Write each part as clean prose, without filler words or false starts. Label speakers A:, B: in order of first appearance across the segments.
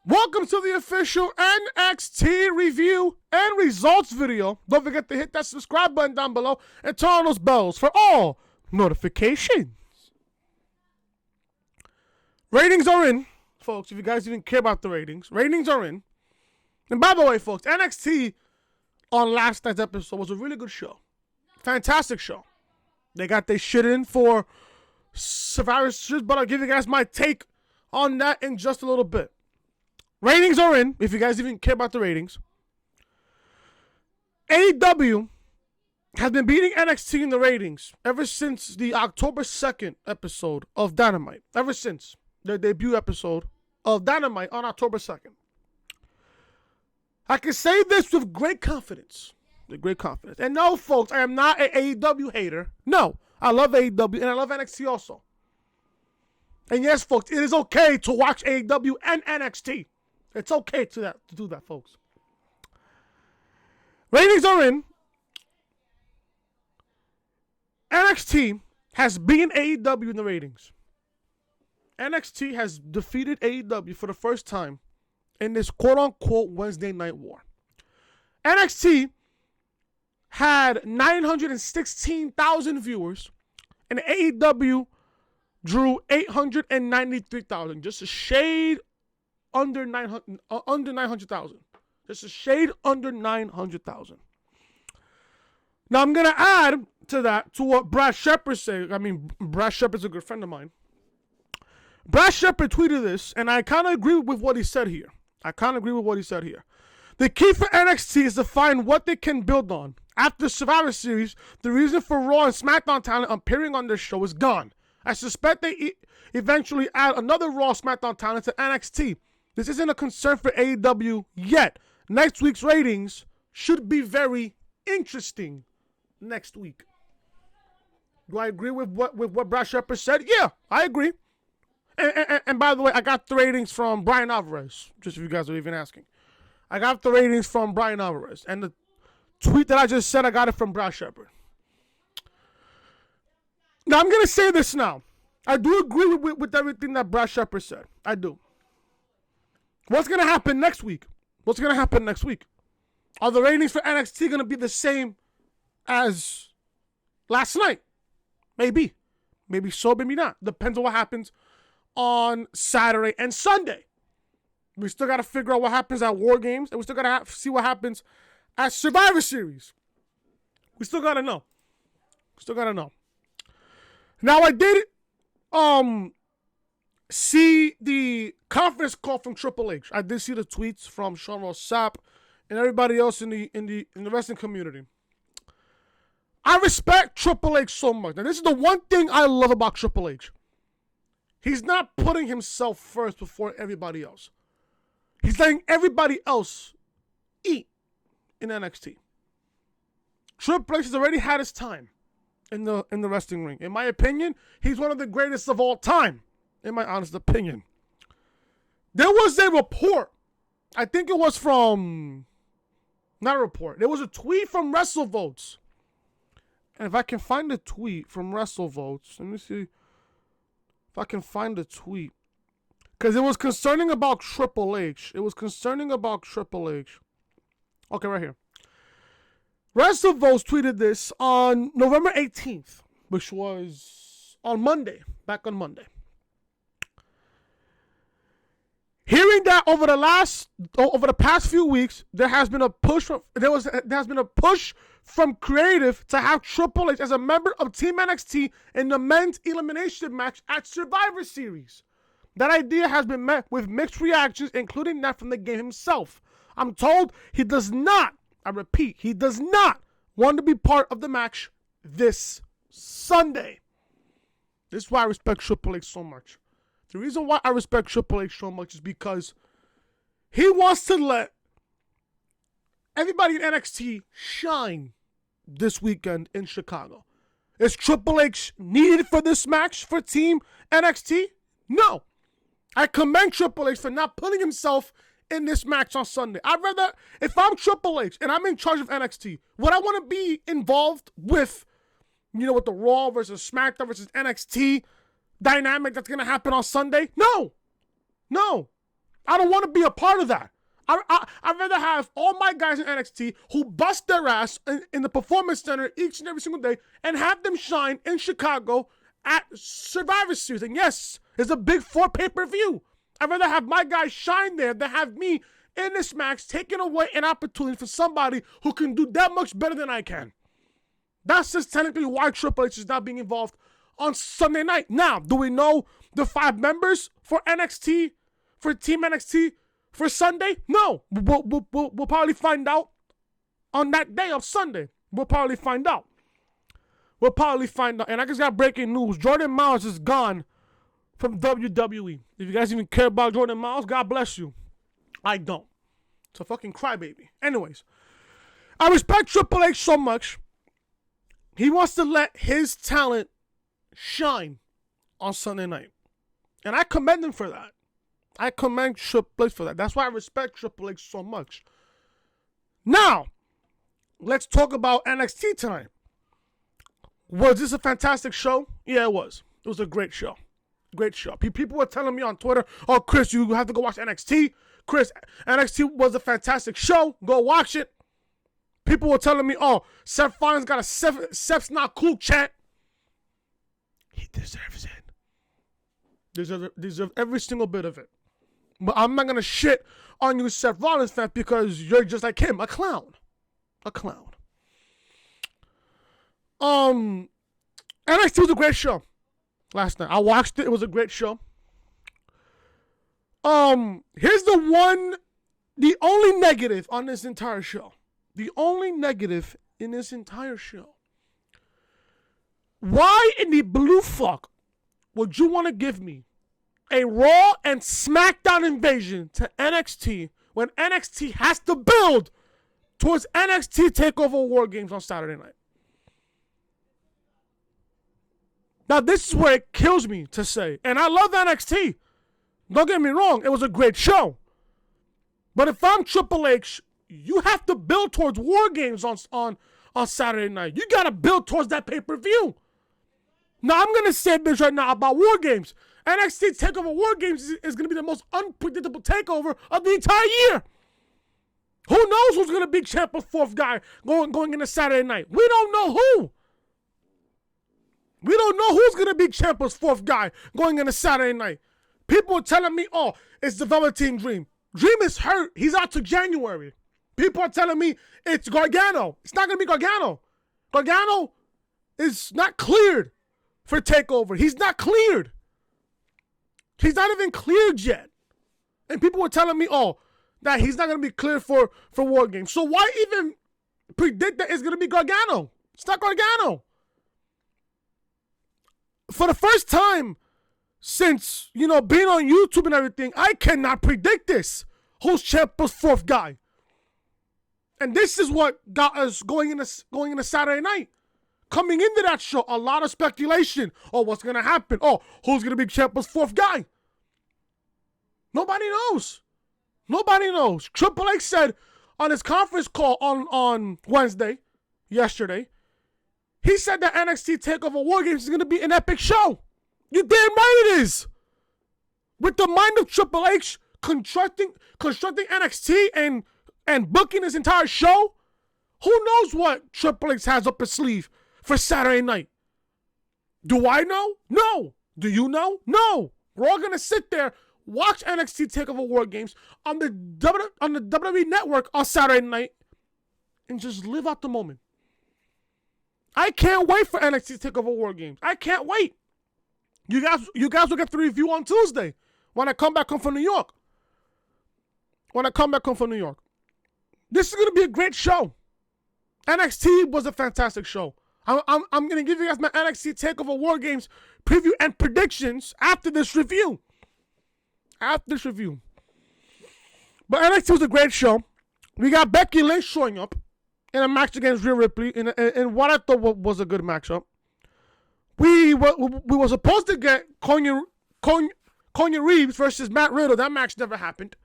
A: Welcome to the official NXT review and results video. Don't forget to hit that subscribe button down below and turn on those bells for all notifications. Ratings are in, folks, if you guys even care about the ratings. Ratings are in. And by the way, folks, NXT on last night's episode was a really good show. Fantastic show. They got their shit in for Survivor Series, but I'll give you guys my take on that in just a little bit. Ratings are in, if you guys even care about the ratings. AEW has been beating NXT in the ratings ever since the October 2nd episode of Dynamite. Ever since their debut episode of Dynamite on October 2nd. I can say this with great confidence. With great confidence. And no, folks, I am not an AEW hater. No, I love AEW and I love NXT also. And yes, folks, it is okay to watch AEW and NXT. It's okay to do that, folks. Ratings are in. NXT has beaten AEW in the ratings. NXT has defeated AEW for the first time in this quote-unquote Wednesday Night War. NXT had 916,000 viewers, and AEW drew 893,000, just a shade under 900,000. Just a shade under 900,000. Now, I'm going to add to that, to what Brad Shepard said. I mean, Brad Shepard's a good friend of mine. Brad Shepard tweeted this, and I kind of agree with what he said here. The key for NXT is to find what they can build on. After Survivor Series, the reason for Raw and SmackDown talent appearing on this show is gone. I suspect they eventually add another Raw SmackDown talent to NXT. This isn't a concern for AEW yet. Next week's ratings should be very interesting next week. Do I agree with what Brad Shepard said? Yeah, I agree. And by the way, I got the ratings from Brian Alvarez, just if you guys are even asking. I got the ratings from Brian Alvarez. And the tweet that I just said, I got it from Brad Shepard. Now, I'm going to say this now. I do agree with everything that Brad Shepard said. I do. What's going to happen next week? Are the ratings for NXT going to be the same as last night? Maybe. Maybe so, maybe not. Depends on what happens on Saturday and Sunday. We still got to figure out what happens at WarGames, and we still got to see what happens at Survivor Series. We still got to know. Now, I did see the conference call from Triple H. I did see the tweets from Sean Ross Sapp and everybody else in the wrestling community. I respect Triple H so much. Now, this is the one thing I love about Triple H. He's not putting himself first before everybody else. He's letting everybody else eat in NXT. Triple H has already had his time in the wrestling ring. In my opinion, he's one of the greatest of all time. In my honest opinion. There was a report. I think it was from... Not a report. There was a tweet from WrestleVotes. And if I can find the tweet from WrestleVotes... Let me see if I can find the tweet. Because it was concerning about Triple H. Okay, right here. WrestleVotes tweeted this on November 18th, which was on Monday. Back on Monday. Hearing that over the past few weeks, there has been a push from creative to have Triple H as a member of Team NXT in the men's elimination match at Survivor Series. That idea has been met with mixed reactions, including that from the game himself. I'm told he does not, I repeat, he does not want to be part of the match this Sunday. This is why I respect Triple H so much. The reason why I respect Triple H so much is because he wants to let everybody in NXT shine this weekend in Chicago. Is Triple H needed for this match for Team NXT? No. I commend Triple H for not putting himself in this match on Sunday. I'd rather, if I'm Triple H and I'm in charge of NXT, would I want to be involved with, with the Raw versus SmackDown versus NXT dynamic that's going to happen on Sunday? No. I don't want to be a part of that. I'd rather have all my guys in NXT who bust their ass in the Performance Center each and every single day and have them shine in Chicago at Survivor Series. And yes, it's a big 4 pay-per-view. I'd rather have my guys shine there than have me in this match taking away an opportunity for somebody who can do that much better than I can. That's just technically why Triple H is not being involved on Sunday night. Now, do we know the 5 members for NXT, for Team NXT for Sunday? No. We'll probably find out on that day of Sunday. We'll probably find out. And I just got breaking news. Jordan Miles is gone from WWE. If you guys even care about Jordan Miles, God bless you. I don't. It's a fucking crybaby. Anyways, I respect Triple H so much. He wants to let his talent shine on Sunday night. And I commend him for that. I commend Triple H for that. That's why I respect Triple H so much. Now, let's talk about NXT tonight. Was this a fantastic show? Yeah, it was. It was a great show. Great show. People were telling me on Twitter, oh, Chris, you have to go watch NXT. Chris, NXT was a fantastic show. Go watch it. People were telling me, oh, Seth Rollins got a Seth's not cool chant. He deserves it. Deserve every single bit of it. But I'm not going to shit on you, Seth Rollins fan, because you're just like him, a clown. A clown. NXT was a great show last night. I watched it. It was a great show. Here's the only negative on this entire show. The only negative in this entire show. Why in the blue fuck would you want to give me a Raw and SmackDown invasion to NXT when NXT has to build towards NXT TakeOver WarGames on Saturday night? Now, this is where it kills me to say, and I love NXT. Don't get me wrong, it was a great show. But if I'm Triple H, you have to build towards WarGames on Saturday night. You got to build towards that pay-per-view. Now, I'm going to say this right now about WarGames. NXT TakeOver WarGames is going to be the most unpredictable takeover of the entire year. Who knows who's going to be Ciampa's 4th guy going into Saturday night? We don't know who. We don't know who's going to be Ciampa's 4th guy going into Saturday night. People are telling me, oh, it's the Velveteen Dream. Dream is hurt. He's out to January. People are telling me it's Gargano. It's not going to be Gargano. Gargano is not cleared for TakeOver. He's not cleared. He's not even cleared yet. And people were telling me, oh, that he's not going to be cleared for WarGames. So why even predict that it's going to be Gargano? It's not Gargano. For the first time since, being on YouTube and everything, I cannot predict this. Who's Ciampa's 4th guy? And this is what got us going into Saturday night. Coming into that show, a lot of speculation. Oh, what's going to happen? Oh, who's going to be Ciampa's 4th guy? Nobody knows. Nobody knows. Triple H said on his conference call on Wednesday, yesterday, he said that NXT TakeOver WarGames is going to be an epic show. You damn right it is. With the mind of Triple H constructing NXT and booking his entire show, who knows what Triple H has up his sleeve for Saturday night? Do I know? No. Do you know? No. We're all going to sit there, watch NXT TakeOver WarGames on the WWE Network on Saturday night and just live out the moment. I can't wait for NXT TakeOver WarGames. I can't wait. You guys will get the review on Tuesday when I come back home from New York. This is going to be a great show. NXT was a fantastic show. I'm going to give you guys my NXT TakeOver WarGames preview and predictions after this review. But NXT was a great show. We got Becky Lynch showing up in a match against Rhea Ripley in what I thought was a good matchup. We were supposed to get Kona Reeves versus Matt Riddle. That match never happened.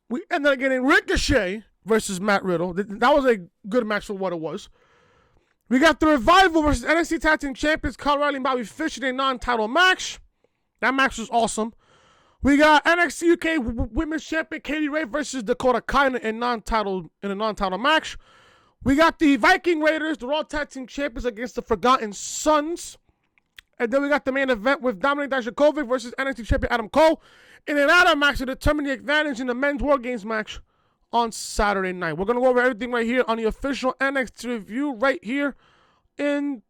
A: We ended up getting Ricochet versus Matt Riddle. That was a good match for what it was. We got the Revival versus NXT Tag Team Champions Kyle O'Reilly and Bobby Fish in a non-title match. That match was awesome. We got NXT UK Women's Champion Katie Ray versus Dakota Kai in a non-title match. We got the Viking Raiders, the Raw Tag Team Champions, against the Forgotten Sons. And then we got the main event with Dominik Dijakovic versus NXT Champion Adam Cold in an ladder match to determine the advantage in the men's WarGames match on Saturday night. We're going to go over everything right here on the official NXT review right here on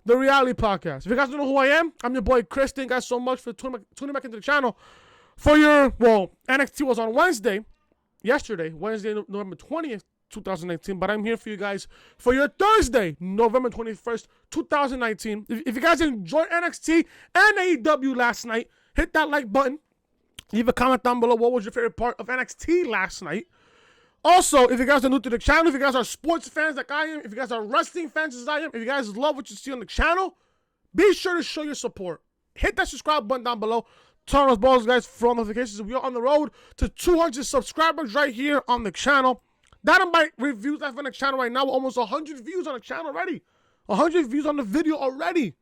A: the Reality Podcast. If you guys don't know who I am, I'm your boy Chris. Thank you guys so much for tuning back into the channel. NXT was on yesterday, Wednesday, November 20th, 2019, but I'm here for you guys for your Thursday, November 21st, 2019. If you guys enjoyed NXT and AEW last night, hit that like button. Leave a comment down below what was your favorite part of NXT last night. Also, if you guys are new to the channel, if you guys are sports fans like I am, if you guys are wrestling fans as I am, if you guys love what you see on the channel, be sure to show your support. Hit that subscribe button down below. Turn on those balls, guys, for all notifications. We are on the road to 200 subscribers right here on the channel. Dynamite reviews that's on the channel right now with almost 100 views on the channel already. 100 views on the video already.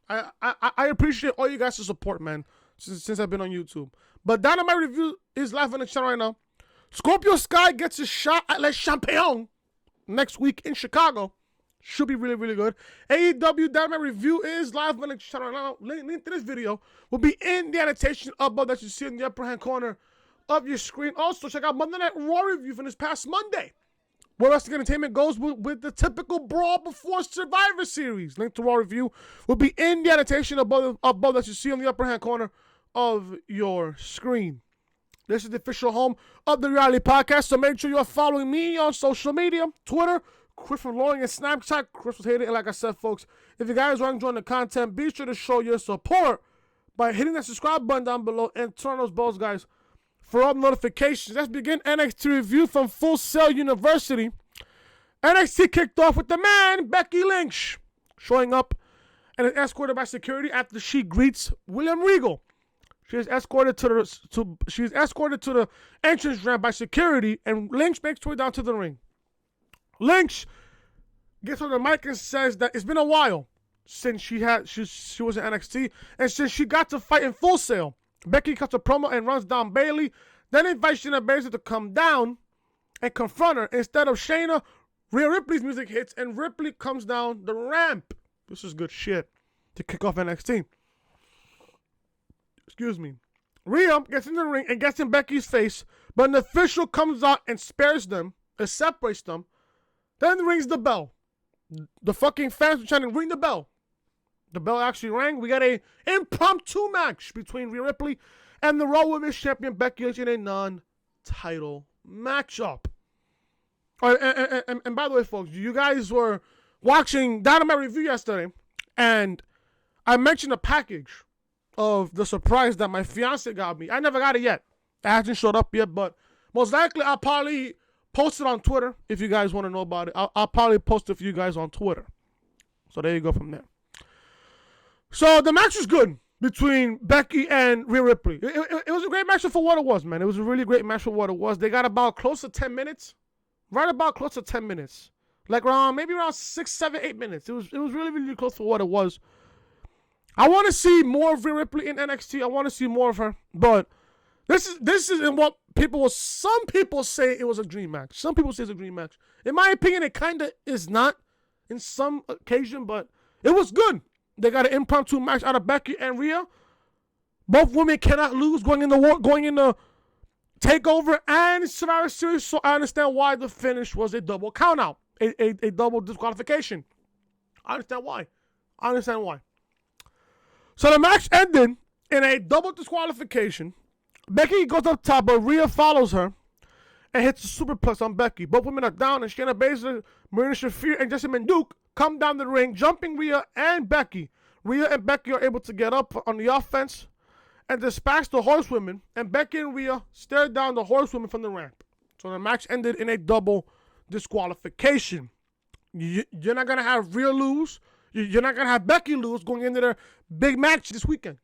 A: I appreciate all you guys' support, man, since I've been on YouTube. But Dynamite review is live on the channel right now. Scorpio Sky gets a shot at Le Champion next week in Chicago. Should be really, really good. AEW Dynamite review is live on the channel right now. Link to this video will be in the annotation above that you see in the upper hand corner of your screen. Also, check out Monday Night Raw review from this past Monday, where Wrestling Entertainment goes with the typical Brawl before Survivor Series. Link to Raw review will be in the annotation above that you see on the upper hand corner of your screen. This is the official home of the Reality Podcast, so make sure you're following me on social media, Twitter, Chris from Loring, and Snapchat. Chris was hating, and like I said, folks, if you guys are enjoying the content, be sure to show your support by hitting that subscribe button down below and turn those bells, guys, for all notifications. Let's begin NXT review from Full Sail University. NXT kicked off with the man, Becky Lynch, showing up and is escorted by security after she greets William Regal. She is escorted to the entrance ramp by security, and Lynch makes her way down to the ring. Lynch gets on the mic and says that it's been a while since she was in NXT, and since she got to fight in Full Sail. Becky cuts a promo and runs down Bayley, then invites Shayna Baszler to come down and confront her. Instead of Shayna, Rhea Ripley's music hits, and Ripley comes down the ramp. This is good shit to kick off NXT. Excuse me. Rhea gets in the ring and gets in Becky's face, but an official comes out and separates them, then rings the bell. The fucking fans were trying to ring the bell. The bell actually rang. We got an impromptu match between Rhea Ripley and the Raw Women's Champion Becky Lynch in a non-title matchup. All right, and by the way, folks, you guys were watching Dynamite review yesterday, and I mentioned a package of the surprise that my fiance got me. I never got it yet. It hasn't showed up yet, but most likely I'll probably post it on Twitter if you guys want to know about it. I'll probably post it for you guys on Twitter. So there you go from there. So the match was good between Becky and Rhea Ripley. It was a great match for what it was, man. It was a really great match for what it was. They got about close to 10 minutes. Right about close to 10 minutes. Like maybe around 6, 7, 8 minutes. It was really, really close for what it was. I want to see more of Rhea Ripley in NXT. I want to see more of her. But this is in what some people say it was a dream match. Some people say it's a dream match. In my opinion, it kind of is not in some occasion, but it was good. They got an impromptu match out of Becky and Rhea. Both women cannot lose going into TakeOver and Survivor Series, so I understand why the finish was a double countout, a double disqualification. I understand why. So the match ended in a double disqualification. Becky goes up top, but Rhea follows her and hits a superplex on Becky. Both women are down, and Shayna Baszler, Marina Shafir, and Jessamine Duke come down the ring, jumping Rhea and Becky. Rhea and Becky are able to get up on the offense and dispatch the horsewomen, and Becky and Rhea stare down the horsewomen from the ramp. So the match ended in a double disqualification. You're not going to have Rhea lose. You're not going to have Becky lose going into their big match this weekend.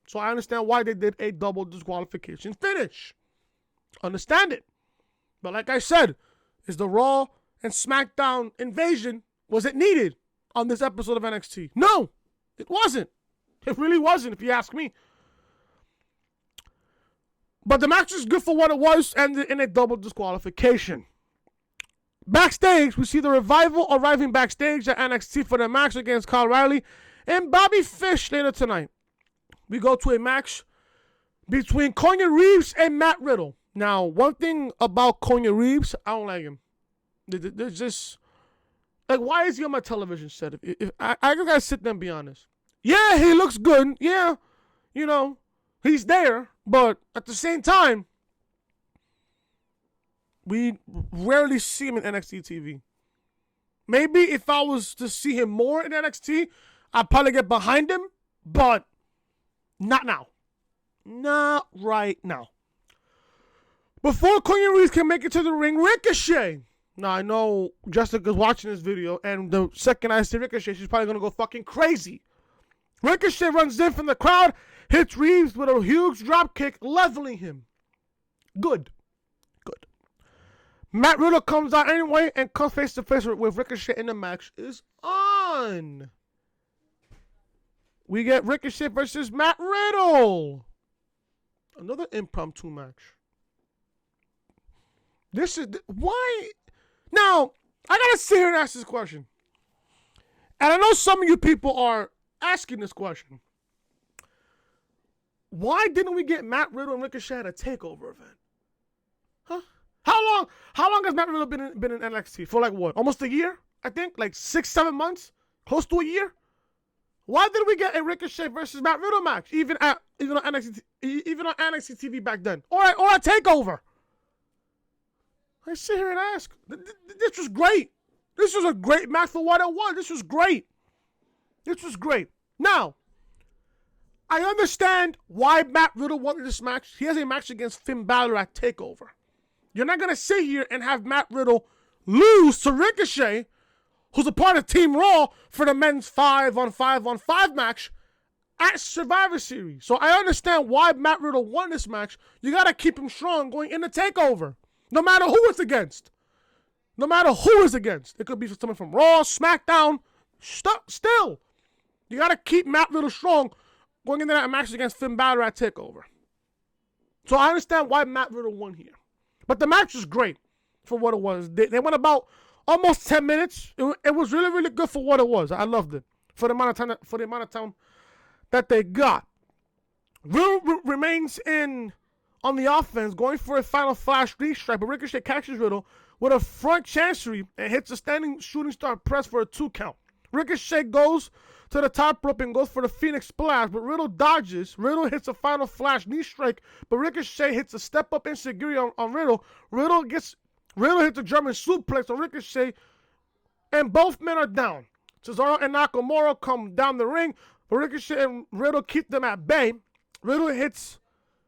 A: So I understand why they did a double disqualification finish. Understand it. But like I said, is the Raw and SmackDown invasion, was it needed on this episode of NXT? No, it wasn't. It really wasn't, if you ask me. But the match is good for what it was, ended in a double disqualification. Backstage, we see the Revival arriving backstage at NXT for the match against Kyle O'Reilly and Bobby Fish later tonight. We go to a match between Kona Reeves and Matt Riddle. Now, one thing about Kona Reeves, I don't like him. There's just, like, why is he on my television set? If I gotta sit there and be honest. Yeah, he looks good. Yeah, you know, he's there. But at the same time, we rarely see him in NXT TV. Maybe if I was to see him more in NXT, I'd probably get behind him. But not now. Not right now. Before Kona Reeves can make it to the ring, Ricochet. Now, I know Jessica's watching this video, and the second I see Ricochet, she's probably going to go fucking crazy. Ricochet runs in from the crowd, hits Reeves with a huge drop kick, leveling him. Good. Good. Matt Riddle comes out anyway and comes face to face with Ricochet, and the match is on. We get Ricochet versus Matt Riddle. Another impromptu match. This is, why? Now, I gotta sit here and ask this question. And I know some of you people are asking this question. Why didn't we get Matt Riddle and Ricochet at a TakeOver event? Huh? How long has Matt Riddle been in NXT? For like what? Almost a year? I think? Like 6-7 months? Close to a year? Why did we get a Ricochet versus Matt Riddle match? Even on NXT TV back then? Or a TakeOver? I sit here and ask. This was great. This was a great match for what it was. This was great. This was great. Now, I understand why Matt Riddle wanted this match. He has a match against Finn Balor at TakeOver. You're not going to sit here and have Matt Riddle lose to Ricochet, who's a part of Team Raw, for the men's 5-on-5-on-5 match at Survivor Series. So I understand why Matt Riddle won this match. You got to keep him strong going into TakeOver. No matter who it's against. No matter who it's against. It could be someone from Raw, SmackDown. Still. You got to keep Matt Riddle strong going into that match against Finn Balor at TakeOver. So I understand why Matt Riddle won here. But the match was great for what it was. They went about almost 10 minutes. It was really, really good for what it was. I loved it. For the amount of time that they got. Riddle remains on the offense, going for a final flash knee strike, but Ricochet catches Riddle with a front chancery and hits a standing shooting star press for a 2 count. Ricochet goes to the top rope and goes for the Phoenix Splash, but Riddle dodges. Riddle hits a final flash knee strike, but Ricochet hits a step-up enziguri on Riddle. Riddle hits a German suplex on Ricochet, and both men are down. Cesaro and Nakamura come down the ring, but Ricochet and Riddle keep them at bay. Riddle hits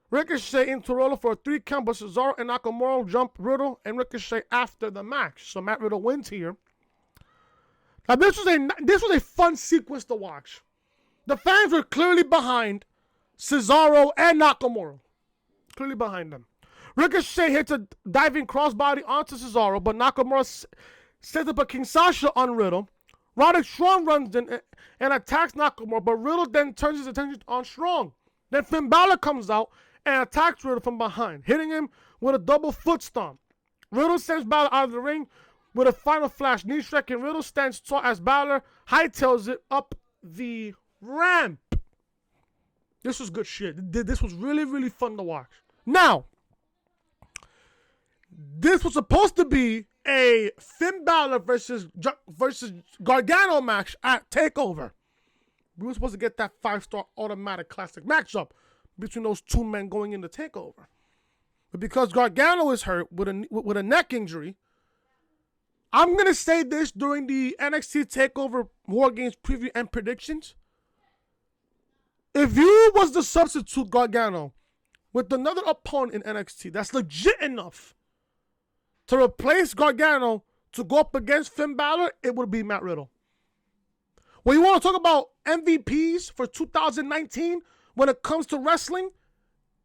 A: Ricochet into Riddle for a 3 count, but Cesaro and Nakamura jump Riddle and Ricochet after the match. So Matt Riddle wins here. Now this was a fun sequence to watch. The fans were clearly behind Cesaro and Nakamura. Clearly behind them. Ricochet hits a diving crossbody onto Cesaro, but Nakamura sets up a King Sasha on Riddle. Roderick Strong runs in and attacks Nakamura, but Riddle then turns his attention on Strong. Then Finn Balor comes out and attacks Riddle from behind, hitting him with a double foot stomp. Riddle sends Balor out of the ring with a final flash knee strike, and Riddle stands tall as Balor hightails it up the ramp. This was good shit. This was really, really fun to watch. Now, this was supposed to be a Finn Balor versus Gargano match at TakeOver. We were supposed to get that 5-star automatic classic matchup between those two men going into TakeOver. But because Gargano is hurt with a neck injury, I'm going to say this during the NXT TakeOver WarGames Preview and Predictions. If you was to substitute Gargano with another opponent in NXT that's legit enough to replace Gargano to go up against Finn Balor, it would be Matt Riddle. When you want to talk about MVPs for 2019 when it comes to wrestling,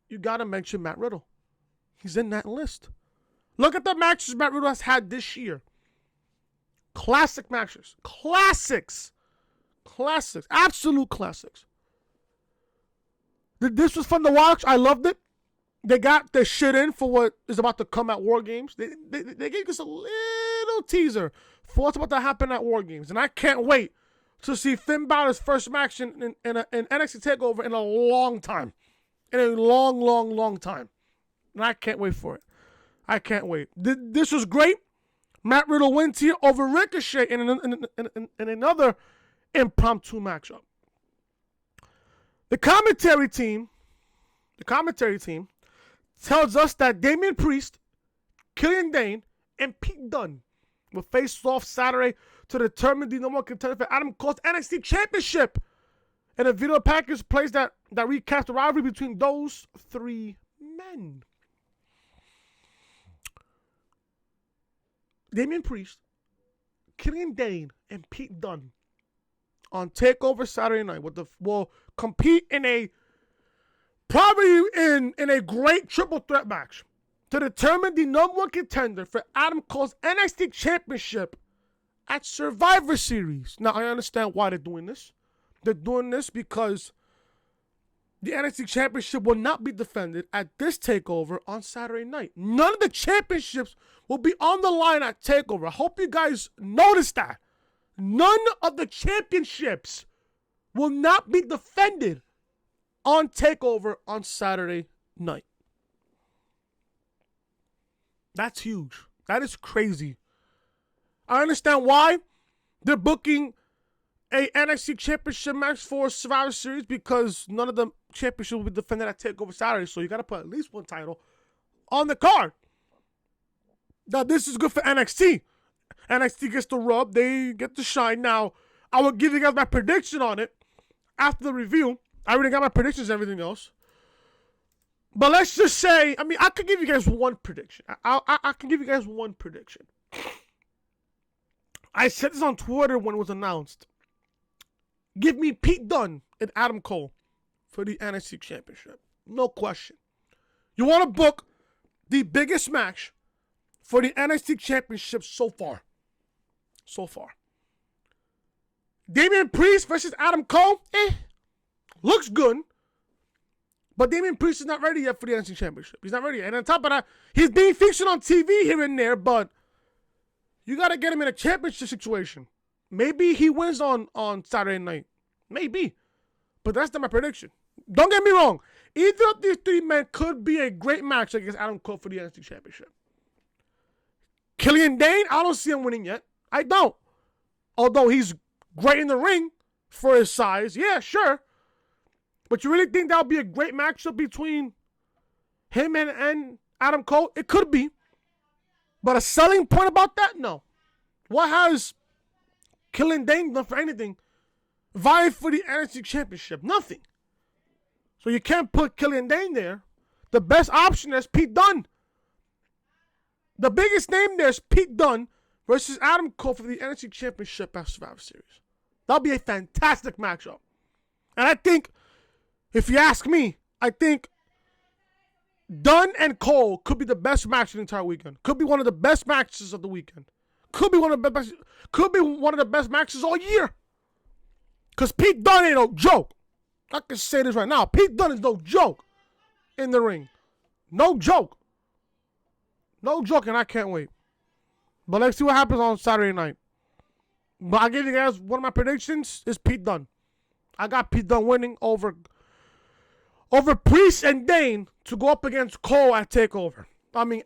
A: you got to mention Matt Riddle. He's in that list. Look at the matches Matt Riddle has had this year. Classic matches. Classics. Classics. Absolute classics. This was fun to watch. I loved it. They got their shit in for what is about to come at WarGames. They gave us a little teaser for what's about to happen at WarGames. And I can't wait to see Finn Balor's first match in NXT TakeOver in a long time. In a long time. And I can't wait for it. I can't wait. This was great. Matt Riddle wins here over Ricochet in another impromptu matchup. The commentary team tells us that Damian Priest, Killian Dane, and Pete Dunne will face off Saturday to determine the number one contender for Adam Cole's NXT Championship. And a video package plays that recaps the rivalry between those three men. Damian Priest, Killian Dane, and Pete Dunne on TakeOver Saturday night will compete in a great triple threat match to determine the number one contender for Adam Cole's NXT Championship at Survivor Series. Now, I understand why they're doing this. They're doing this because the NXT Championship will not be defended at this TakeOver on Saturday night. None of the championships will be on the line at TakeOver. I hope you guys noticed that. None of the championships will not be defended on TakeOver on Saturday night. That's huge. That is crazy. I understand why they're booking a NXT Championship match for Survivor Series, because none of the championships will be defended at TakeOver Saturday, so you got to put at least one title on the card. Now, this is good for NXT. NXT gets the rub. They get the shine. Now, I will give you guys my prediction on it after the review. I already got my predictions and everything else. But let's just say, I could give you guys one prediction. I can give you guys one prediction. I said this on Twitter when it was announced. Give me Pete Dunne and Adam Cole for the NXT Championship. No question. You want to book the biggest match for the NXT Championship so far. Damian Priest versus Adam Cole, looks good. But Damian Priest is not ready yet for the NXT Championship. He's not ready yet. And on top of that, he's being featured on TV here and there, but you got to get him in a championship situation. Maybe he wins on Saturday night. Maybe. But that's not my prediction. Don't get me wrong. Either of these three men could be a great match against Adam Cole for the NXT Championship. Killian Dane, I don't see him winning yet. I don't. Although he's great in the ring for his size. Yeah, sure. But you really think that would be a great matchup between him and Adam Cole? It could be. But a selling point about that? No. What has Killian Dane done for anything vying for the NXT Championship? Nothing. So you can't put Killian Dane there. The best option is Pete Dunne. The biggest name there is Pete Dunne versus Adam Cole for the NXT Championship at Survivor Series. That'll be a fantastic matchup. And I think, if you ask me, I think Dunne and Cole could be the best match of the entire weekend. Could be one of the best matches of the weekend. Could be one of the best matches all year. Because Pete Dunne ain't no joke. I can say this right now. Pete Dunne is no joke in the ring. No joke. No joke, and I can't wait. But let's see what happens on Saturday night. But I'll give you guys one of my predictions is Pete Dunne. I got Pete Dunne winning over Priest and Dane to go up against Cole at TakeOver.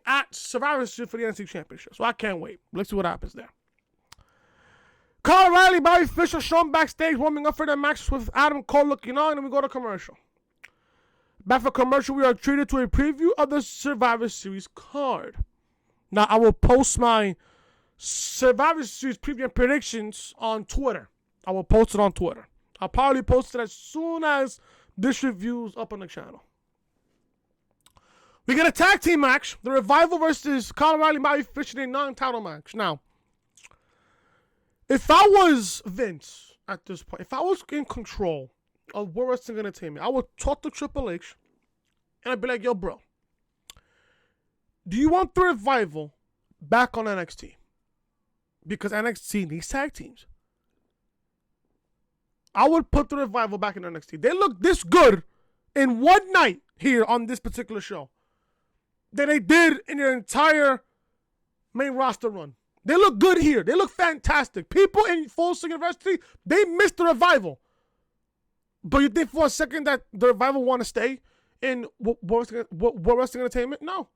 A: At Survivor Series for the NXT Championship. So I can't wait. Let's see what happens there. Kyle O'Reilly, Bobby Fischer, Sean backstage warming up for their match with Adam Cole looking on, and then we go to commercial. Back for commercial, we are treated to a preview of the Survivor Series card. Now, I will post my Survivor Series preview and predictions on Twitter. I will post it on Twitter. I'll probably post it as soon as this review is up on the channel. We get a tag team match. The Revival versus Kyle O'Reilly, Bobby Fischer in a non-title match. Now, if I was Vince at this point, if I was in control of World Wrestling Entertainment, I would talk to Triple H and I'd be like, yo, bro, do you want the Revival back on NXT? Because NXT needs tag teams. I would put the Revival back in NXT. They look this good in one night here on this particular show than they did in their entire main roster run. They look good here. They look fantastic. People in Full Sail University, they missed the Revival. But you think for a second that the Revival want to stay in World Wrestling Entertainment? No.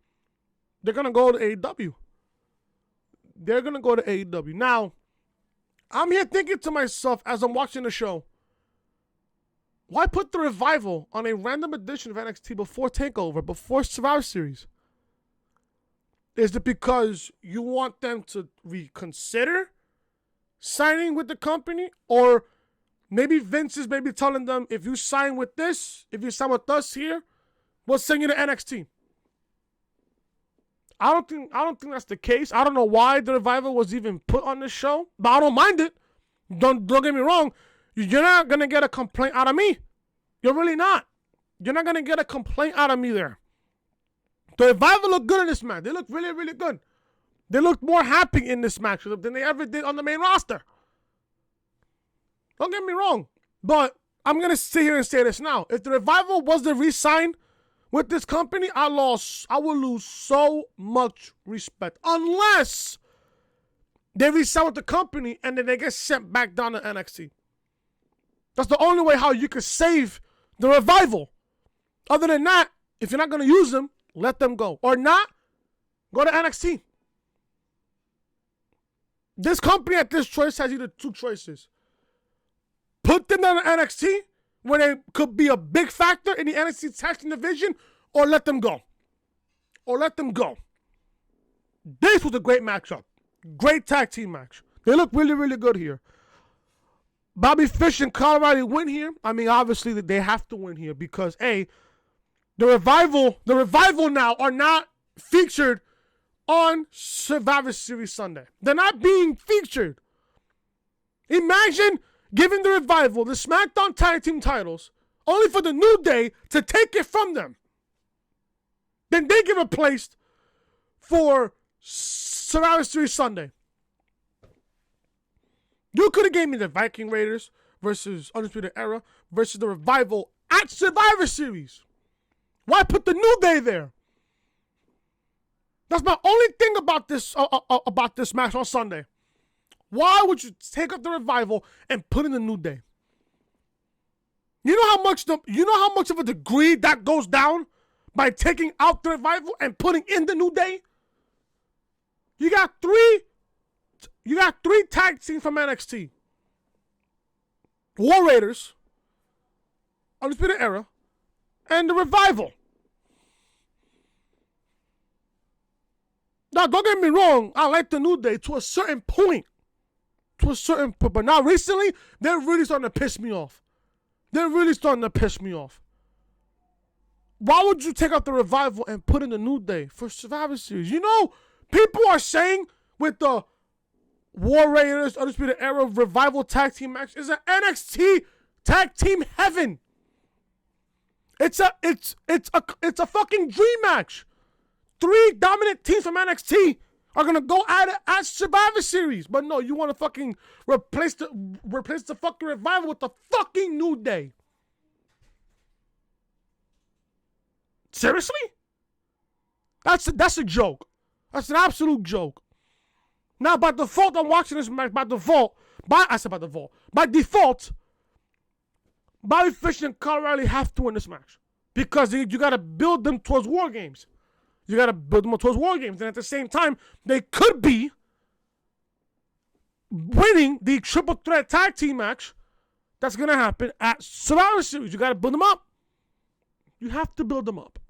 A: They're going to go to AEW. They're going to go to AEW. Now, I'm here thinking to myself as I'm watching the show, why put the Revival on a random edition of NXT before TakeOver, before Survivor Series? Is it because you want them to reconsider signing with the company? Or maybe Vince is maybe telling them, if you sign with this, if you sign with us here, we'll send you to NXT. I don't think that's the case. I don't know why the Revival was even put on this show, but I don't mind it. Don't get me wrong. You're not going to get a complaint out of me. You're really not. You're not going to get a complaint out of me there. The Revival look good in this match. They look really, really good. They looked more happy in this match than they ever did on the main roster. Don't get me wrong. But I'm going to sit here and say this now. If the Revival was to re-sign with this company, I will lose so much respect. Unless they re-sign with the company and then they get sent back down to NXT. That's the only way how you can save the Revival. Other than that, if you're not going to use them, let them go. Or not, go to NXT. This company at this choice has either two choices. Put them in NXT, where they could be a big factor in the NXT Tag Team division, or let them go. Or let them go. This was a great matchup. Great tag team match. They look really, really good here. Bobby Fish and Kyle O'Reilly win here. I mean, obviously, they have to win here because, A, the Revival now are not featured on Survivor Series Sunday. They're not being featured. Imagine giving the Revival the SmackDown Tag Team titles only for the New Day to take it from them. Then they give a place for Survivor Series Sunday. You could have gave me the Viking Raiders versus Undisputed Era versus the Revival at Survivor Series. Why put the New Day there? That's my only thing about this match on Sunday. Why would you take up the Revival and put in the New Day? You know how much of a degree that goes down by taking out the Revival and putting in the New Day? You got three tag teams from NXT. War Raiders, Undisputed Era, and the Revival. Now, don't get me wrong. I like the New Day to a certain point. But now recently, they're really starting to piss me off. Why would you take out the Revival and put in the New Day for Survivor Series? You know, people are saying with the War Raiders, Undisputed Era, Revival tag team match is an NXT tag team heaven. It's a fucking dream match. 3 dominant teams from NXT are gonna go at it at Survivor Series. But no, you want to fucking replace the fucking Revival with the fucking New Day. Seriously? That's a joke. That's an absolute joke. Now, by default, I'm watching this match. By default, Bobby Fish and Kyle O'Reilly have to win this match because you got to build them towards WarGames. And at the same time, they could be winning the triple threat tag team match that's going to happen at Survivor Series. You got to build them up. You have to build them up.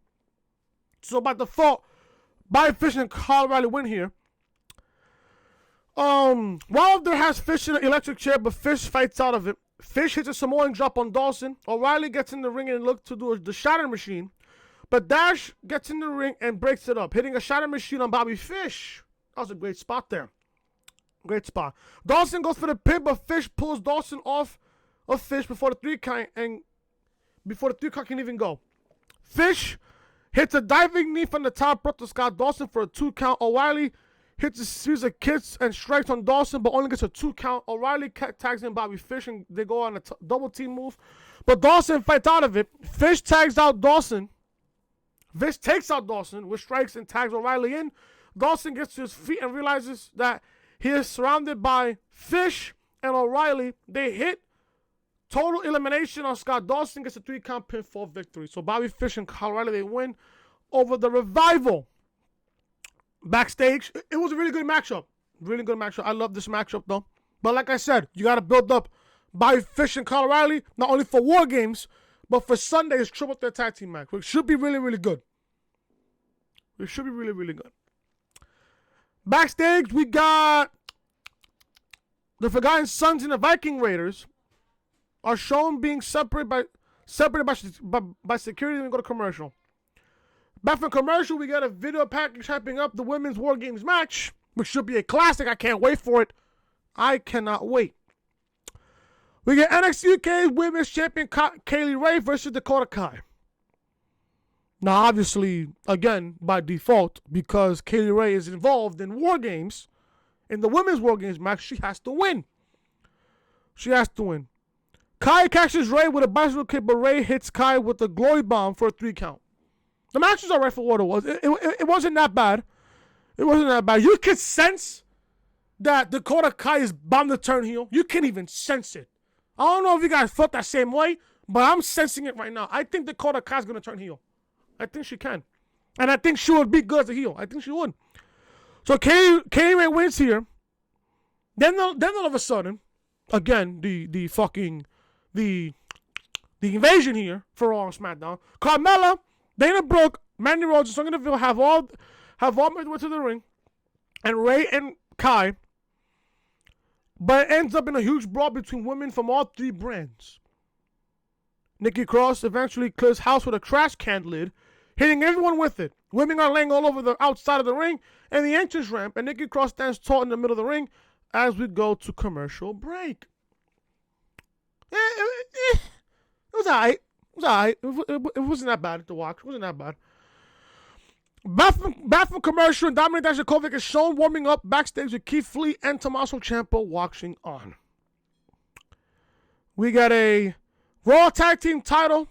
A: So by default, Bobby Fish and Kyle O'Reilly win here. Wilder has Fish in an electric chair, but Fish fights out of it. Fish hits a Samoan drop on Dawson. O'Reilly gets in the ring and looks to do the shatter machine. But Dash gets in the ring and breaks it up, hitting a shatter machine on Bobby Fish. That was a great spot there. Great spot. Dawson goes for the pin, but Fish pulls Dawson off of Fish before the 3 count can even go. Fish hits a diving knee from the top rope to Scott Dawson for a 2 count. O'Reilly hits a series of kicks and strikes on Dawson, but only gets a 2 count. O'Reilly tags in Bobby Fish, and they go on a double team move. But Dawson fights out of it. Fish tags out Dawson. Fish takes out Dawson with strikes and tags O'Reilly in. Dawson gets to his feet and realizes that he is surrounded by Fish and O'Reilly. They hit total elimination on Scott Dawson, gets a 3 count pinfall victory. So Bobby Fish and Kyle O'Reilly, they win over the Revival. Backstage, it was a really good matchup. Really good matchup. I love this matchup, though. But like I said, you got to build up Bobby Fish and Kyle O'Reilly, not only for WarGames, but for Sunday's Triple Threat Tag Team match, which should be really, really good. It should be really, really good. Backstage, we got the Forgotten Sons and the Viking Raiders are shown being separated by security and go to commercial. Back from commercial, we got a video package hyping up the Women's WarGames match, which should be a classic. I can't wait for it. I cannot wait. We get NXT UK Women's Champion Kaylee Ray versus Dakota Kai. Now, obviously, again, by default, because Kaylee Ray is involved in WarGames, in the Women's WarGames match, she has to win. She has to win. Kai catches Ray with a bicycle kick, but Ray hits Kai with a glory bomb for a 3 count. The match was alright for what it was. It wasn't that bad. It wasn't that bad. You could sense that Dakota Kai is bound to turn heel. You can even sense it. I don't know if you guys felt that same way, but I'm sensing it right now. I think Dakota Kai is going to turn heel. I think she can. And I think she would be good as a heel. I think she would. So Kaylee Ray wins here. Then all of a sudden, again, the invasion here for Raw and SmackDown. Carmella, Dana Brooke, Mandy Rose, and Sonya Deville have all made their way to the ring, and Ray and Kai. But it ends up in a huge brawl between women from all 3 brands. Nikki Cross eventually clears house with a trash can lid, hitting everyone with it. Women are laying all over the outside of the ring and the entrance ramp, and Nikki Cross stands tall in the middle of the ring as we go to commercial break. It was alright. It was alright. It wasn't that bad to watch. It wasn't that bad. Back from commercial, and Dominik Dijakovic is shown warming up backstage with Keith Lee and Tommaso Ciampa watching on. We got a Raw Tag Team title,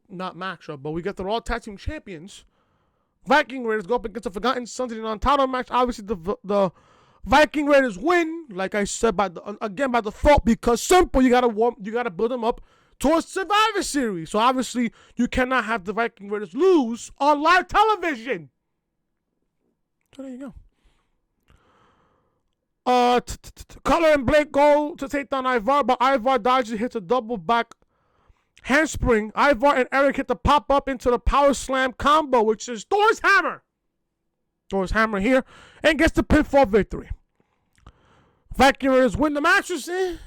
A: not matchup, but we got the Raw Tag Team Champions. Viking Raiders go up against the Forgotten Sons in a non-title match. Obviously, the Viking Raiders win, like I said, by default, because simple. You gotta build them up towards Survivor Series. So obviously, you cannot have the Viking Raiders lose on live television. So there you go. Cutler and Blake go to take down Ivar, but Ivar dodges and hits a double back handspring. Ivar and Eric hit the pop-up into the power slam combo, which is Thor's Hammer. Thor's Hammer here, and gets the pinfall victory. Viking Raiders win the match. It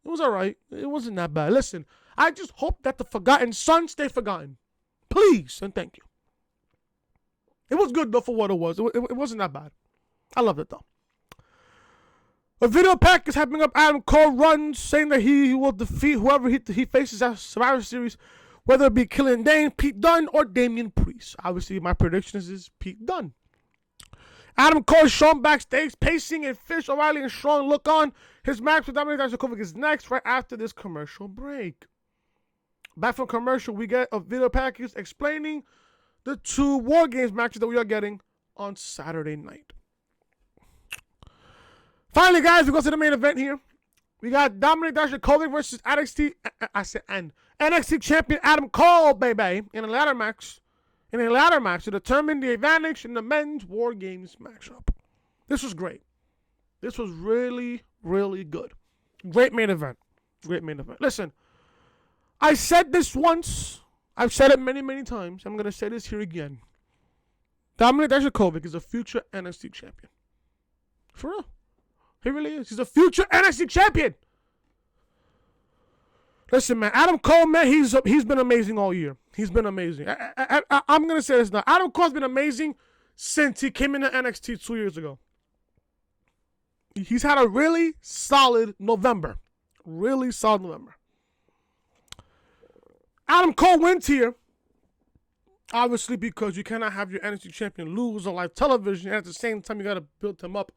A: was alright. It wasn't that bad. Listen, I just hope that the Forgotten Sons stay forgotten. Please, and thank you. It was good, though, for what it was. It wasn't that bad. I loved it, though. A video pack is hyping up Adam Cold runs, saying that he will defeat whoever he faces at Survivor Series, whether it be Killian Dane, Pete Dunne, or Damian Priest. Obviously, my prediction is Pete Dunne. Adam Cole is shown backstage, pacing, and Fish, O'Reilly, and Strong look on. His match with Dominik Dijakovic is next, right after this commercial break. Back from commercial, we get a video package explaining the 2 WarGames matches that we are getting on Saturday night. Finally, guys, we go to the main event here. We got Dominik Dijakovic versus NXT Champion Adam Cold, baby, in a ladder match to determine the advantage in the men's WarGames matchup. This was great. This was really, really good. Great main event. Listen, I said this once. I've said it many, many times. I'm going to say this here again. Dominik Dijakovic is a future NXT champion. For real. He really is. He's a future NXT champion. Listen, man. Adam Cole, man, he's been amazing all year. He's been amazing. I'm going to say this now. Adam Cole's been amazing since he came into NXT 2 years ago. He's had a really solid November. Adam Cole wins here Obviously, because you cannot have your NXT champion lose on live television, and at the same time, you got to build him up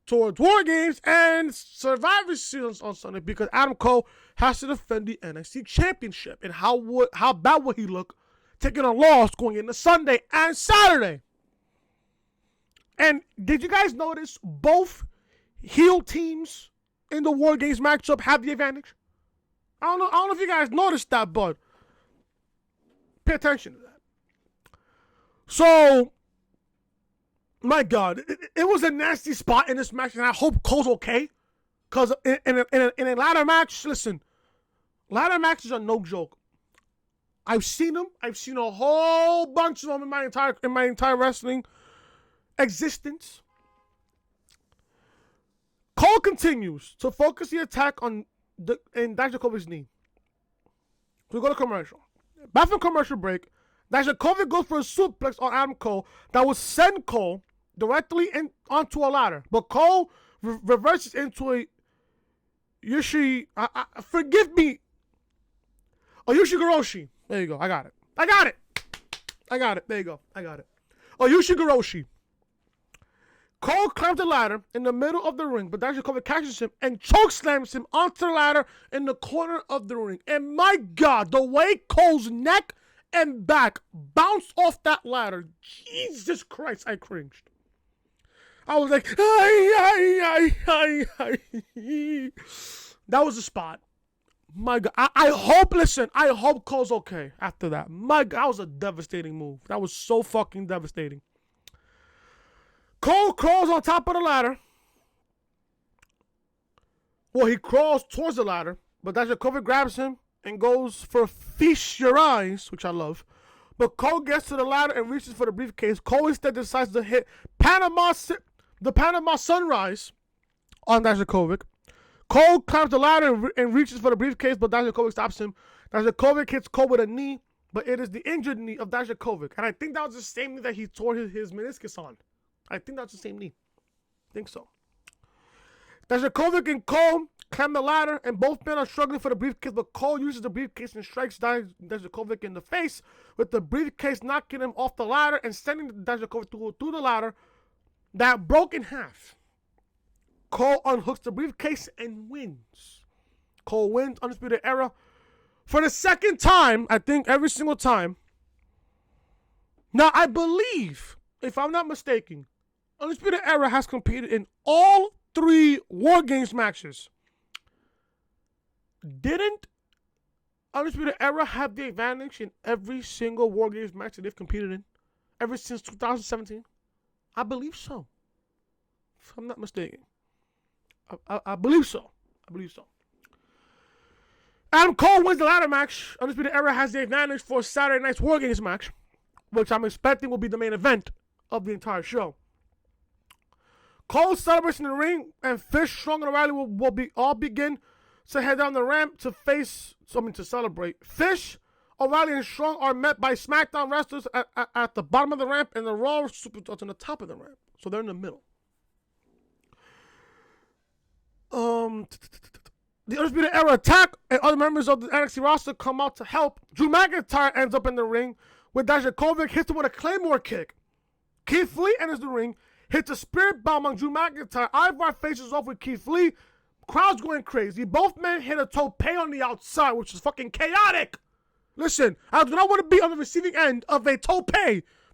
A: towards WarGames and Survivor Series on Sunday, because Adam Cole has to defend the NXT Championship. And how bad would he look taking a loss going into Sunday and Saturday? And did you guys notice both heel teams in the WarGames matchup have the advantage? I don't know if you guys noticed that, but pay attention to that. So, my God, it was a nasty spot in this match, and I hope Cole's okay. Because in a ladder match, listen, ladder matches are no joke. I've seen them. I've seen a whole bunch of them in my entire wrestling existence. Cole continues to focus the attack on Dijakovic's knee. So we go to commercial. Back from commercial break, Dijakovic goes for a suplex on Adam Cole that will send Cole directly onto a ladder. But Cole reverses into a forgive me. Oh, Yushigoroshi. There you go. I got it. There you go. I got it. Oh, Yushigoroshi. Cole climbs the ladder in the middle of the ring, but Dijakovic catches him and chokeslams him onto the ladder in the corner of the ring. And my God, the way Cole's neck and back bounced off that ladder, Jesus Christ, I cringed. I was like, that was the spot. My God, I hope Cole's okay after that. My God, that was a devastating move. That was so fucking devastating. Cole crawls on top of the ladder. Well, he crawls towards the ladder, but Dijakovic grabs him and goes for feast your eyes, which I love. But Cole gets to the ladder and reaches for the briefcase. Cole instead decides to hit the Panama Sunrise on Dijakovic. Cole climbs the ladder and reaches for the briefcase, but Dijakovic stops him. Dijakovic hits Cole with a knee, but it is the injured knee of Dijakovic. And I think that was the same knee that he tore his meniscus on. I think that's the same knee. I think so. Dijakovic and Cole climb the ladder, and both men are struggling for the briefcase, but Cole uses the briefcase and strikes Dijakovic in the face, with the briefcase knocking him off the ladder and sending Dijakovic through the ladder that broke in half. Cole unhooks the briefcase and wins. Cole wins Undisputed Era for the second time, I think every single time. Now, I believe, if I'm not mistaken, Undisputed Era has competed in all 3 WarGames matches. Didn't Undisputed Era have the advantage in every single WarGames match that they've competed in ever since 2017? I believe so. If I'm not mistaken. I believe so. Adam Cole wins the ladder match. Undisputed Era has the advantage for Saturday night's WarGames match, which I'm expecting will be the main event of the entire show. Cole celebrates in the ring, and Fish, Strong, and O'Reilly will begin to head down the ramp to celebrate. Fish, O'Reilly, and Strong are met by SmackDown wrestlers at the bottom of the ramp, and the Raw Superstars on the top of the ramp. So they're in the middle. The Undisputed Era attack, and other members of the NXT roster come out to help. Drew McIntyre ends up in the ring, with Dijakovic hits him with a Claymore kick. Keith Lee enters the ring, hits a spirit bomb on Drew McIntyre. Ivar faces off with Keith Lee. Crowd's going crazy. Both men hit a tope on the outside, which is fucking chaotic. Listen, I do not want to be on the receiving end of a tope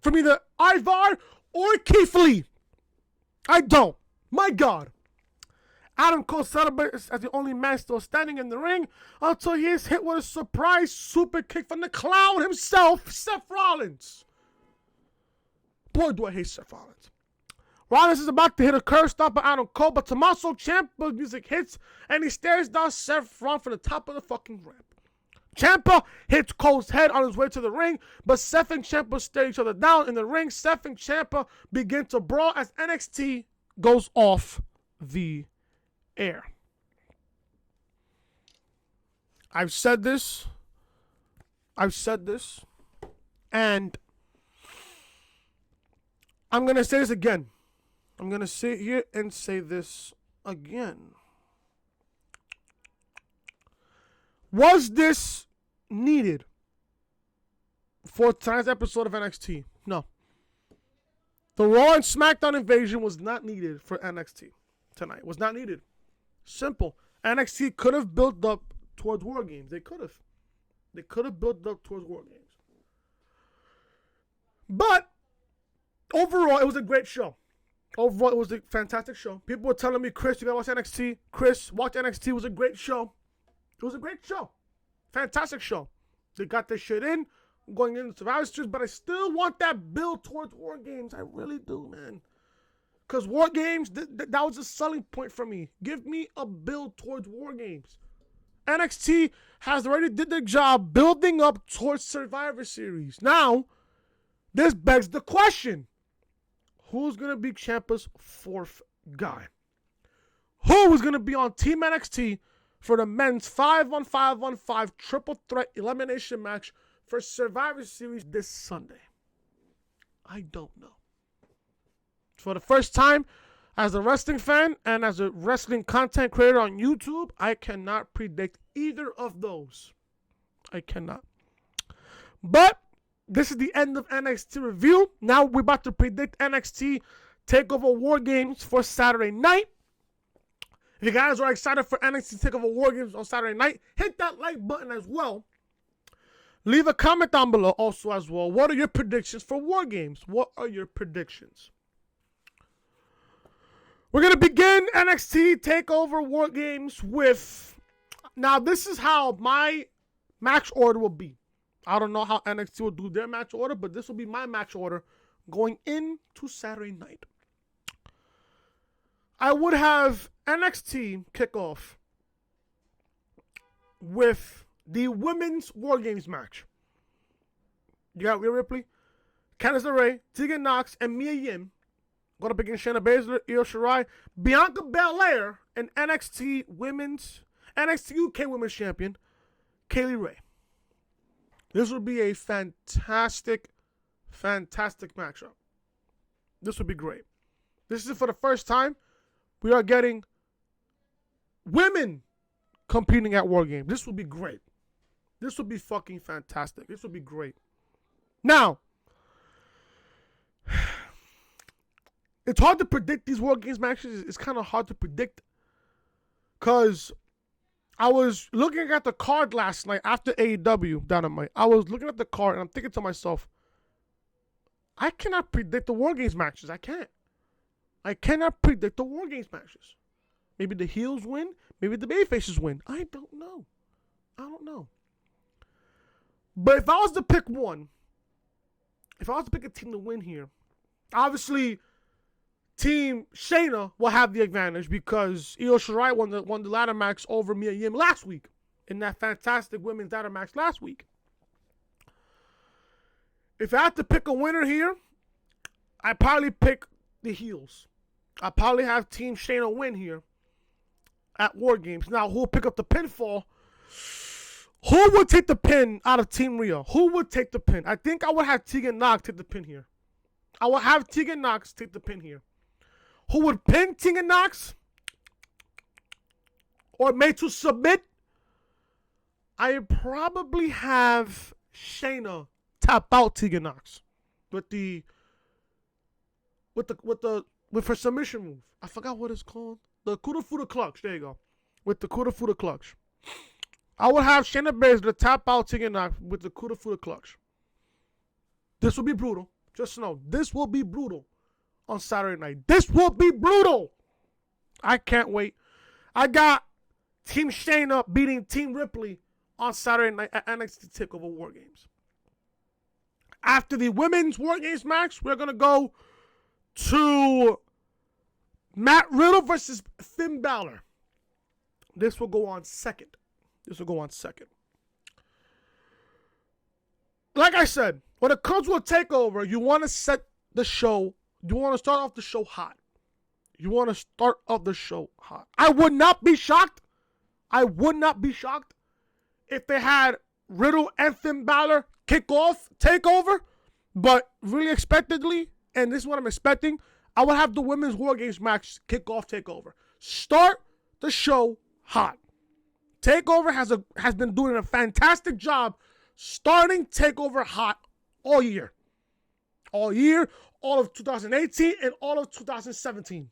A: from either Ivar or Keith Lee. I don't. My God. Adam Cole celebrates as the only man still standing in the ring until he is hit with a surprise super kick from the clown himself, Seth Rollins. Boy, do I hate Seth Rollins. Rollins is about to hit a curve stop on Adam Cole, but Tommaso Ciampa's music hits, and he stares down Seth Rollins from the top of the fucking ramp. Ciampa hits Cole's head on his way to the ring, but Seth and Ciampa stare each other down in the ring. Seth and Ciampa begin to brawl as NXT goes off the air. I've said this, and I'm going to say this again. I'm going to sit here and say this again. Was this needed? for tonight's episode of NXT. No. The Raw and SmackDown invasion was not needed for NXT tonight. Was not needed. Simple. NXT could have built up towards WarGames. They could have. They could have built up towards WarGames. But overall, it was a great show. Overall, it was a fantastic show. People were telling me, Chris, you gotta watch NXT. Chris, watch NXT. It was a great show. It was a great show. Fantastic show. They got this shit in, going into Survivor Series, but I still want that build towards WarGames. I really do, man. Because WarGames, that was a selling point for me. Give me a build towards WarGames. NXT has already did their job building up towards Survivor Series. Now, this begs the question. Who's going to be Ciampa's fourth guy? Who is going to be on Team NXT for the men's 5-on-5-on-5 triple threat elimination match for Survivor Series this Sunday? I don't know. For the first time, as a wrestling fan and as a wrestling content creator on YouTube, I cannot predict either of those. I cannot. But this is the end of NXT review. Now we're about to predict NXT TakeOver WarGames for Saturday night. If you guys are excited for NXT TakeOver WarGames on Saturday night, hit that like button as well. Leave a comment down below also as well. What are your predictions for WarGames? What are your predictions? We're going to begin NXT TakeOver WarGames with... Now, this is how my match order will be. I don't know how NXT will do their match order, but this will be my match order going into Saturday night. I would have NXT kick off with the women's WarGames match. You got Rhea Ripley, Candice LeRae, Tegan Nox, and Mia Yim going up against Shayna Baszler, Io Shirai, Bianca Belair, and NXT UK Women's Champion, Kaylee Ray. This would be a fantastic matchup. This would be great. This is for the first time we are getting women competing at WarGames. This would be great. This would be fucking fantastic. This would be great. Now, it's hard to predict these WarGames matches. It's kind of hard to predict because I was looking at the card last night after AEW Dynamite. I was looking at the card and I'm thinking to myself, I cannot predict the WarGames matches. I can't. I cannot predict the WarGames matches. Maybe the heels win. Maybe the babyfaces win. I don't know. I don't know. But if I was to pick one, if I was to pick a team to win here, obviously Team Shayna will have the advantage because Io Shirai won the ladder match over Mia Yim last week in that fantastic women's ladder match last week. If I had to pick a winner here, I'd probably pick the heels. I'd probably have Team Shayna win here at WarGames. Now, who will pick up the pinfall? Who would take the pin out of Team Rhea? Who would take the pin? I think I would have Tegan Nox take the pin here. I would have Tegan Nox take the pin here. Who would pin Tegan Nox? Or made to submit? I probably have Shayna tap out Tegan Nox with her submission move. I forgot what it's called. The Kuda Fuda Clutch. There you go. With the Kuda Fuda Clutch. I would have Shayna Baszler tap out Tegan Nox with the Kuda Fuda Clutch. This will be brutal. Just know, this will be brutal on Saturday night. This will be brutal. I can't wait. I got Team Shayna beating Team Ripley on Saturday night at NXT TakeOver WarGames. After the women's WarGames match, we're going to go to Matt Riddle versus Finn Balor. This will go on second. Like I said, when it comes to a takeover, you want to set the show. You want to start off the show hot. I would not be shocked. If they had Riddle and Finn Balor kick off takeover. But really expectedly, and this is what I'm expecting, I would have the women's WarGames match kick off takeover. Start the show hot. TakeOver has been doing a fantastic job starting TakeOver hot all year. All year, all of 2018, and all of 2017.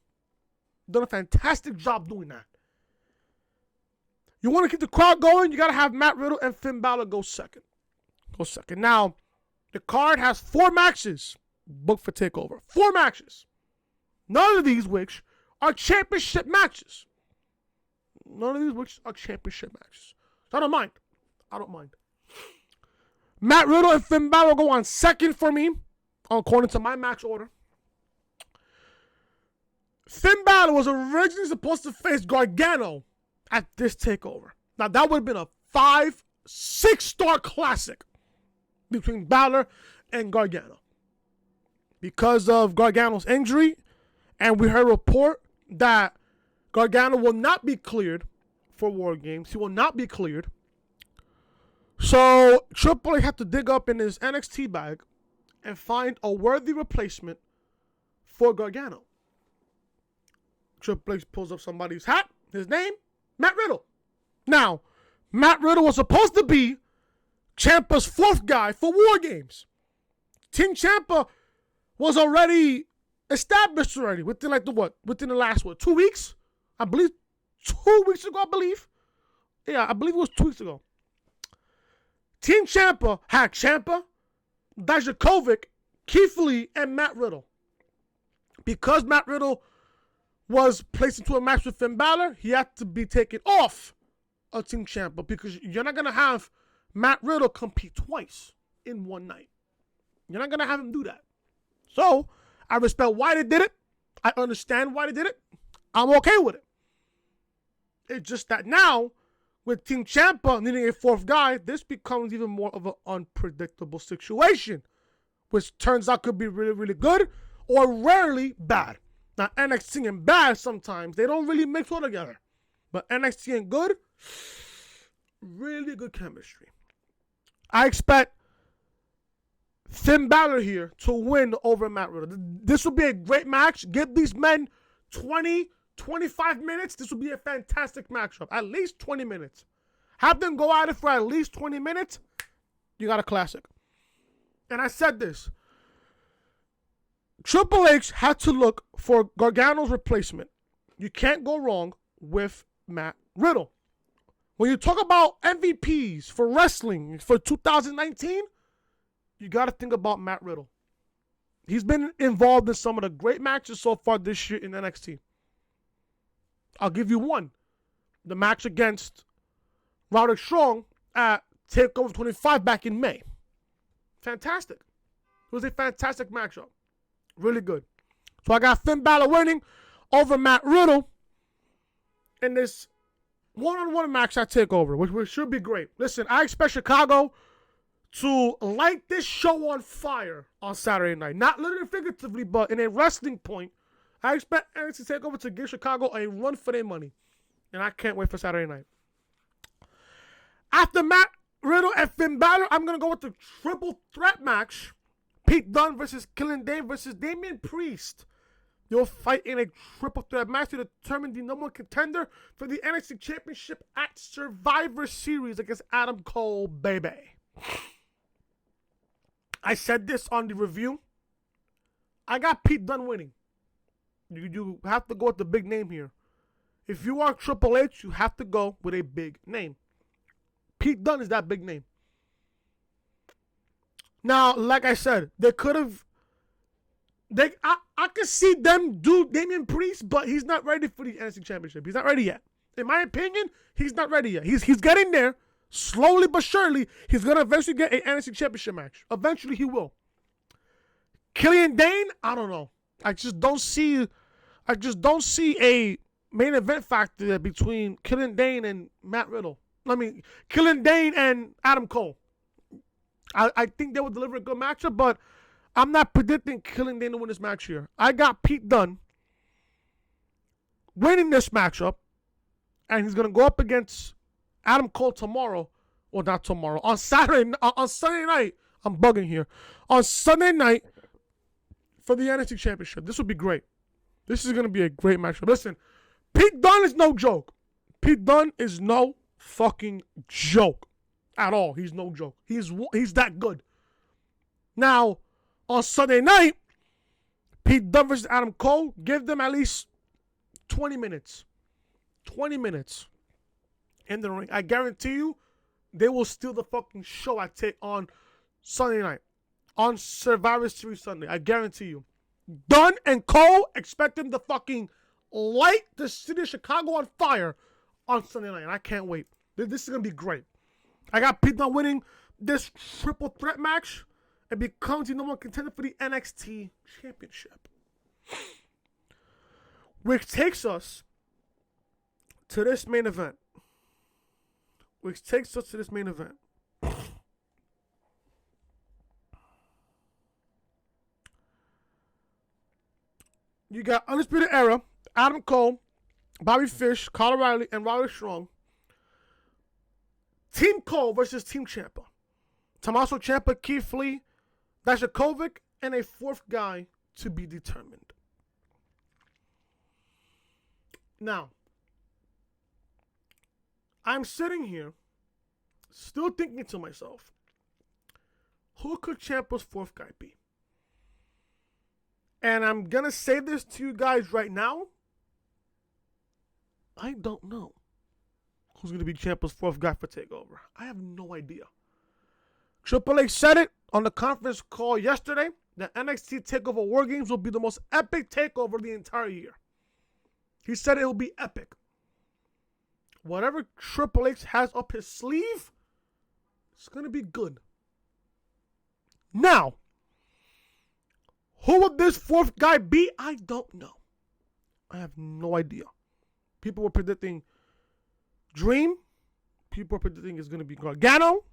A: Done a fantastic job doing that. You want to keep the crowd going, you got to have Matt Riddle and Finn Balor go second. Now, the card has 4 matches booked for TakeOver. 4 matches. None of these which are championship matches. So I don't mind. Matt Riddle and Finn Balor go on second for me, according to my match order. Finn Balor was originally supposed to face Gargano at this TakeOver. Now, that would have been a 5-6-star classic between Balor and Gargano. Because of Gargano's injury, and we heard a report that Gargano will not be cleared for WarGames. He will not be cleared. So, Triple H had to dig up in his NXT bag and find a worthy replacement for Gargano. Triple H pulls up somebody's hat. His name? Matt Riddle. Now, Matt Riddle was supposed to be Ciampa's 4th guy for WarGames. Team Ciampa was already established within within the last 2 weeks? I believe 2 weeks ago, Yeah, I believe it was 2 weeks ago. Team Ciampa had Ciampa, Dijakovic, Keith Lee, and Matt Riddle. Because Matt Riddle was placed into a match with Finn Balor, he had to be taken off of Team Ciampa because you're not going to have Matt Riddle compete twice in one night. You're not going to have him do that. So, I respect why they did it. I understand why they did it. I'm okay with it. It's just that now, with Team Ciampa needing a 4th guy, this becomes even more of an unpredictable situation, which turns out could be really, really good or rarely bad. Now, NXT and bad sometimes, they don't really mix well together. But NXT and good, really good chemistry. I expect Finn Balor here to win over Matt Riddle. This will be a great match. Give these men 20, 25 minutes. This will be a fantastic matchup. At least 20 minutes. Have them go at it for at least 20 minutes. You got a classic. And I said this. Triple H had to look for Gargano's replacement. You can't go wrong with Matt Riddle. When you talk about MVPs for wrestling for 2019, you got to think about Matt Riddle. He's been involved in some of the great matches so far this year in NXT. I'll give you one. The match against Roderick Strong at TakeOver 25 back in May. Fantastic. It was a fantastic matchup. Really good. So I got Finn Balor winning over Matt Riddle in this one-on-one match at TakeOver, which should be great. Listen, I expect Chicago to light this show on fire on Saturday night. Not literally figuratively, but in a wrestling point. I expect NXT TakeOver to give Chicago a run for their money. And I can't wait for Saturday night. After Matt Riddle and Finn Balor, I'm going to go with the triple threat match. Pete Dunne versus Killian Dane versus Damian Priest. They'll fight in a triple threat match to determine the number 1 contender for the NXT Championship at Survivor Series against Adam Cole, baby. I said this on the review. I got Pete Dunne winning. You have to go with the big name here. If you are Triple H, you have to go with a big name. Pete Dunne is that big name. Now, like I said, they could have. I could see them do Damian Priest, but he's not ready for the NXT Championship. He's not ready yet. In my opinion, he's not ready yet. He's getting there. Slowly but surely, he's going to eventually get an NXT Championship match. Eventually, he will. Killian Dane, I don't know. I just don't see a main event factor there between Killian Dane and Matt Riddle. I mean, Killian Dane and Adam Cole. I think they will deliver a good matchup, but I'm not predicting Killian Dane to win this match here. I got Pete Dunne winning this matchup, and he's going to go up against Adam Cole tomorrow. Or not tomorrow. On Sunday night. I'm bugging here. On Sunday night for the NXT Championship. This will be great. This is going to be a great matchup. Listen, Pete Dunne is no joke. Pete Dunne is no fucking joke at all. He's no joke. He's that good. Now, on Sunday night, Pete Dunne versus Adam Cold, give them at least 20 minutes. 20 minutes in the ring. I guarantee you, they will steal the fucking show on Sunday night. On Survivor Series Sunday. I guarantee you. Dunne and Cole expect them to fucking light the city of Chicago on fire on Sunday night. And I can't wait. This is going to be great. I got Pete Dunne winning this triple threat match and becomes the number one contender for the NXT Championship. Which takes us to this main event. You got Undisputed Era, Adam Cole, Bobby Fish, Kyle O'Reilly, and Roderick Strong. Team Cole versus Team Ciampa. Tommaso Ciampa, Keith Lee, Dijakovic, and a fourth guy to be determined. Now, I'm sitting here still thinking to myself, who could Ciampa's fourth guy be? And I'm going to say this to you guys right now. I don't know who's going to be Ciampa's fourth guy for TakeOver. I have no idea. Triple H said it on the conference call yesterday that NXT TakeOver WarGames will be the most epic TakeOver the entire year. He said it will be epic. Whatever Triple H has up his sleeve, it's going to be good. Now, who would this fourth guy be? I don't know. I have no idea. People were predicting Dream. People were predicting it's going to be Gargano.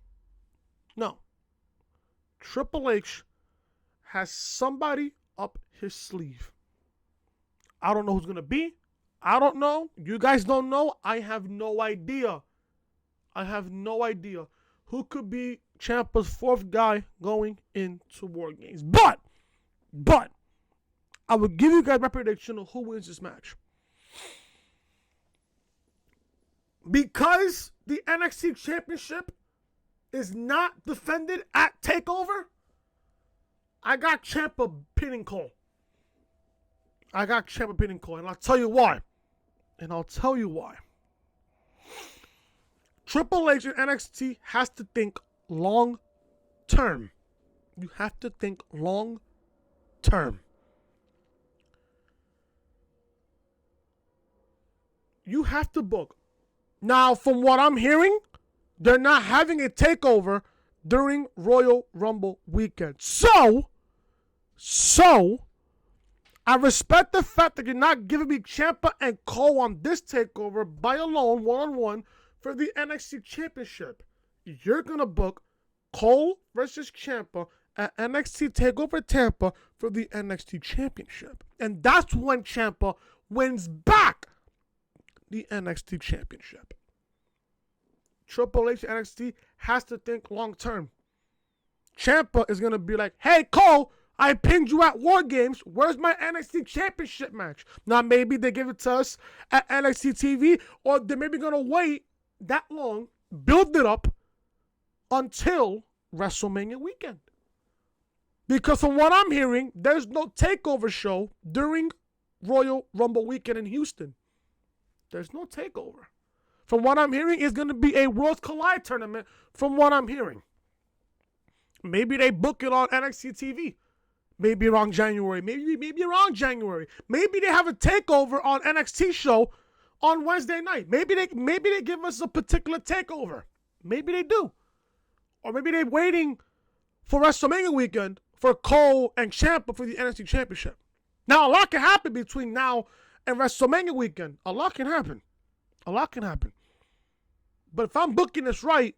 A: No. Triple H has somebody up his sleeve. I don't know who's going to be. I don't know. You guys don't know. I have no idea. Who could be Ciampa's fourth guy going into WarGames. But, I will give you guys my prediction of who wins this match. Because the NXT Championship is not defended at TakeOver, I got Ciampa pinning Cole. And I'll tell you why. Triple H in NXT has to think long term. You have to think long term. You have to book. Now, from what I'm hearing, they're not having a TakeOver during Royal Rumble weekend. So, I respect the fact that you're not giving me Ciampa and Cole on this TakeOver by alone, one-on-one, for the NXT Championship. You're going to book Cole versus Ciampa at NXT TakeOver Tampa for the NXT Championship. And that's when Ciampa wins back the NXT Championship. Triple H NXT has to think long term. Ciampa is going to be like, hey, Cole, I pinned you at WarGames. Where's my NXT Championship match? Now, maybe they give it to us at NXT TV, or they're maybe going to wait that long, build it up until WrestleMania weekend. Because from what I'm hearing, there's no TakeOver show during Royal Rumble weekend in Houston. There's no TakeOver. From what I'm hearing, it's going to be a Worlds Collide tournament from what I'm hearing. Maybe they book it on NXT TV. Maybe around January. Maybe around January. Maybe they have a TakeOver on NXT show on Wednesday night. Maybe they give us a particular TakeOver. Maybe they do. Or maybe they're waiting for WrestleMania weekend for Cole and Ciampa for the NXT Championship. Now, a lot can happen between now and WrestleMania weekend. A lot can happen. But if I'm booking this right,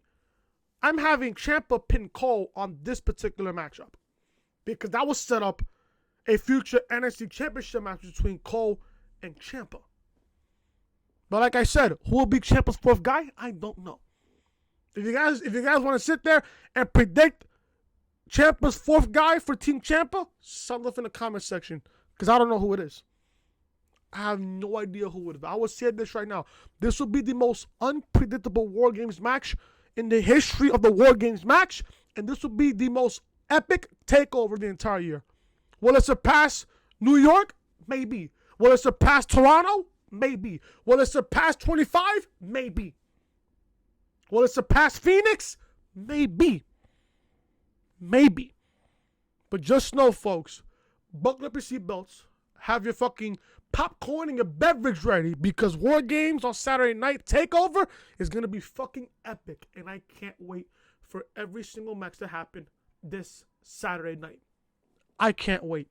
A: I'm having Ciampa pin Cole on this particular matchup. Because that will set up a future NXT Championship match between Cole and Ciampa. But like I said, who will be Ciampa's fourth guy? I don't know. If you guys want to sit there and predict Ciampa's fourth guy for Team Ciampa, sound off in the comment section. Because I don't know who it is. I have no idea who it is. I will say this right now. This will be the most unpredictable WarGames match in the history of the WarGames match. And this will be the most epic takeover the entire year. Will it surpass New York? Maybe. Will it surpass Toronto? Maybe. Will it surpass 25? Maybe. Will it surpass Phoenix? Maybe. Maybe. But just know, folks, buckle up your seatbelts, have your fucking popcorn and your beverage ready, because WarGames on Saturday night takeover is going to be fucking epic. And I can't wait for every single match to happen this Saturday night. I can't wait.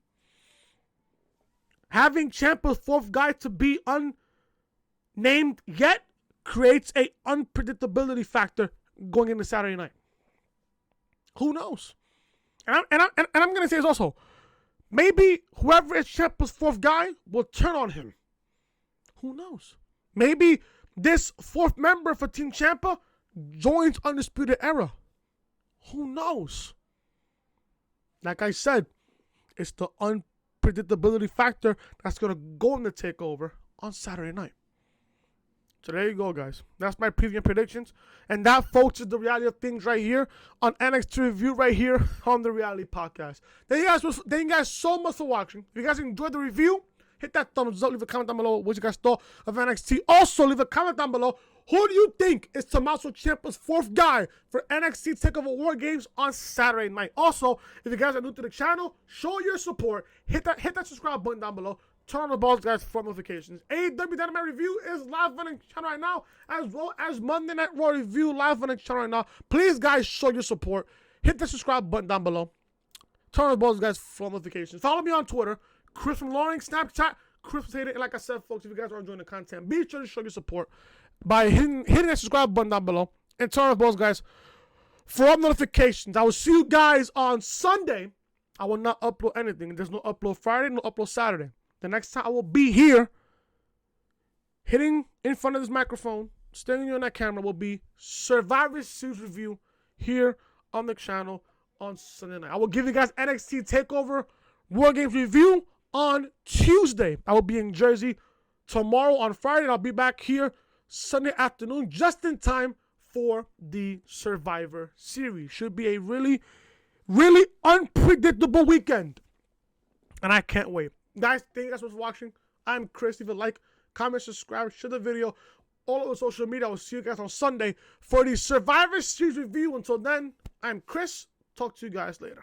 A: Having Ciampa's fourth guy to be unnamed yet creates a unpredictability factor going into Saturday night. Who knows? And I'm going to say this also. Maybe whoever is Ciampa's fourth guy will turn on him. Who knows? Maybe this fourth member for Team Ciampa joins Undisputed Era. Who knows? Like I said, it's the unpredictability factor that's going to go in the takeover on Saturday night. So there you go, guys. That's my preview and predictions. And that, folks, is the reality of things right here on NXT Review right here on the Reality Podcast. Thank you guys so much for watching. If you guys enjoyed the review, hit that thumbs up. Leave a comment down below what you guys thought of NXT. Also, leave a comment down below. Who do you think is Tommaso Ciampa's fourth guy for NXT TakeOver WarGames on Saturday night? Also, if you guys are new to the channel, show your support. Hit that subscribe button down below. Turn on the balls, guys, for notifications. AEW Dynamite Review is live on the channel right now, as well as Monday Night Raw Review live on the channel right now. Please, guys, show your support. Hit the subscribe button down below. Turn on the balls, guys, for notifications. Follow me on Twitter, Chris from Loring, Snapchat, Chris Potato. And like I said, folks, if you guys are enjoying the content, be sure to show your support by hitting that subscribe button down below. And turn on the balls, guys, for all notifications. I will see you guys on Sunday. I will not upload anything. There's no upload Friday, no upload Saturday. The next time I will be here, hitting in front of this microphone, staring you on that camera, will be Survivor Series review here on the channel on Sunday night. I will give you guys NXT TakeOver WarGames review on Tuesday. I will be in Jersey tomorrow on Friday, and I'll be back here Sunday afternoon, just in time for the Survivor Series. Should be a really, really unpredictable weekend, and I can't wait. Guys, thank you guys so much for watching. I'm Chris. Leave a like, comment, subscribe, share the video all over social media. I will see you guys on Sunday for the Survivor Series review. Until then, I'm Chris. Talk to you guys later.